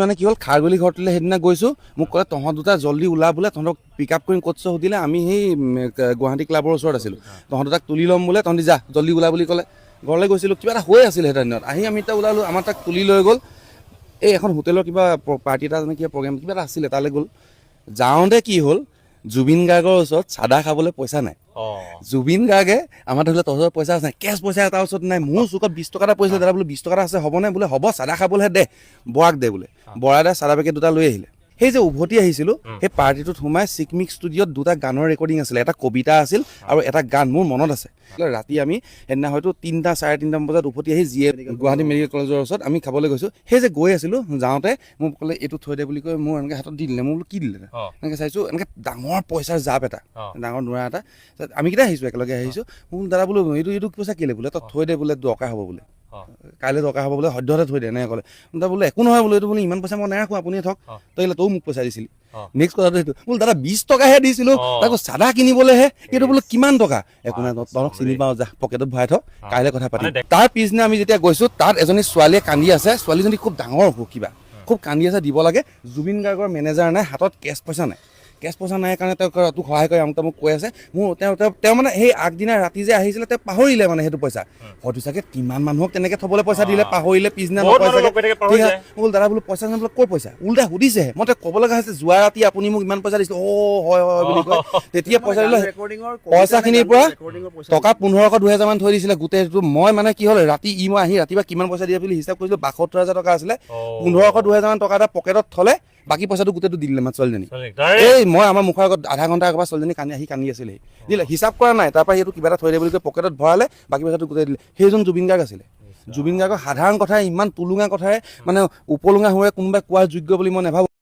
মানে কি হ'ল খাৰগুলি ঘৰটোলৈ সেইদিনা গৈছোঁ মোক ক'লে তহঁত দুটা জল্দি ওলা বোলে তহঁতক পিক আপ কৰিম ক'ত সুধিলে আমি সেই গুৱাহাটী ক্লাবৰ ওচৰত আছিলোঁ তহঁত তাক তুলি ল'ম বোলে তহঁতি যা জল্দি ওলা বুলি ক'লে ঘৰলৈ গৈছিলোঁ কিবা এটা হৈ আছিলে সেইটা দিনত আহি আমি এতিয়া ওলালোঁ আমাৰ তাক তুলি লৈ গ'ল এই এখন হোটেলৰ কিবা পাৰ্টি এটা কিবা প্ৰগ্ৰেম কিবা এটা আছিলে তালৈ গ'ল যাওঁতে কি হ'ল জুবিন গাৰ্গৰ ওচৰত চাদা খাবলৈ পইচা নাই জুবিন গাৰ্গে আমাৰ ধৰি লওক তহঁতৰ পইচা আছে কেছ পইচা এটা ওচৰত নাই মোৰ চুকত 20 টকা এটা পইচা দাদা বোলে 20 টকা এটা আছে হ'বনে বোলে হ'ব চাদা খাবলৈহে দে বৰাক দে বোলে বৰাই দে চাদা পেকেট দুটা লৈ আহিলে সেই যে উভতি আহিছিলোঁ সেই পাৰ্টিটোত সোমাই চিকমিক ষ্টুডিঅ'ত দুটা গানৰ ৰেকৰ্ডিং আছিলে এটা কবিতা আছিল আৰু এটা গান মোৰ মনত আছে ৰাতি আমি সেইদিনা হয়তো 3টা 3:30 বজাত উভতি আহি যিয়ে গুৱাহাটী মেডিকেল কলেজৰ ওচৰত আমি খাবলৈ গৈছোঁ সেই যে গৈ আছিলোঁ যাওঁতে মোক ক'লে এইটো থৈ দে বুলি কৈ মোৰ এনেকৈ হাতত দি দিলে মই বোলো কি দিলে এনেকৈ চাইছোঁ এনেকৈ ডাঙৰ পইচাৰ জাপ এটা ডাঙৰ নোৰা এটা আমি কেইটা আহিছোঁ একেলগে আহিছোঁ মোক দাদা বোলো এইটো পইচা কেলে বোলে তই থৈ দে বোলে দৰকাৰ হ'ব বোলে কাইলৈ দৰকাৰ হ'ব বোলে সদ্যহতে থৈ দে এনেকৈ ক'লে তই বোলে একো নহয় বোলে এইটো বোলে ইমান পইচা মই নাৰাখোঁ আপুনি থওক তই তইও মোক পইচা দিছিলি নেক্সট কথাটো সেইটো বোলো দাদা 20 টকাহে দিছিলোঁ তাকো চাদা কিনিবলৈহে সেইটো বোলে কিমান টকা একো নাই তহঁতক চিনি পাওঁ যা পকেটত ভৰাই থ কাইলৈ কথা পাতিম তাৰ পিছদিনা আমি যেতিয়া গৈছোঁ তাত এজনী ছোৱালীয়ে কান্দি আছে ছোৱালীজনী খুব ডাঙৰ কিবা খুব কান্দি আছে দিব লাগে জুবিন গাৰ্গৰ মেনেজাৰ নাই হাতত কেছ পইচা নাই কেছ পইচা নাই কাৰণে তেওঁ তোক সহায় কৰি আমুক তামুক কৈ আছে মোৰ তেওঁ মানে সেই আগদিনা ৰাতি যে আহিছিলে তেওঁ পাহৰিলে মানে সেইটো পইচা হয়তো চাগে কিমান মানুহক তেনেকৈ থবলৈ পইচা দিলে পাহৰিলে পিছদিনা নকয় চাগে ঠিক আছে বোলো দাদা বোলো পইচা বোলে ক'ৰ পইচা উল্টা সুধিছে মই তেওঁ ক'ব লগা হৈছে যোৱা ৰাতি আপুনি মোক ইমান পইচা দিছে হয় বুলি কয় তেতিয়া পইচা দিলে পইচাখিনিৰ পৰা টকা 1500-2000 মান থৈ দিছিলে গোটেইটো মই মানে কি হ'ল ৰাতি মই আহি ৰাতিপুৱা কিমান পইচা দিয়ে বুলি হিচাপ কৰিছিলোঁ 72,000 টকা আছিলে 1500-2000 মান টকা এটা পকেটত থ'লে বাকী পইচাটো গোটেইটো দি দিলে মাত্ৰ ছোৱালীজনী এই মই আমাৰ মুখৰ আগত আধা ঘণ্টা আগৰ পৰা ছোৱালীজনী কান্দি আছিলে দিলে হিচাপ কৰা নাই তাৰপৰা সেইটো কিবা এটা থৈ দিয়ে বুলি কৈ পকেটত ভৰালে বাকী পইচাটো গোটেই দিলে সেইজন জুবিন গাৰ্গ আছিলে জুবিন গাৰ্গৰ সাধাৰণ কথাই ইমান টুলুঙা কথাই মানে উপলুঙা হৈ কোনোবাই কোৱাৰ যোগ্য বুলি মই নাভাবোঁ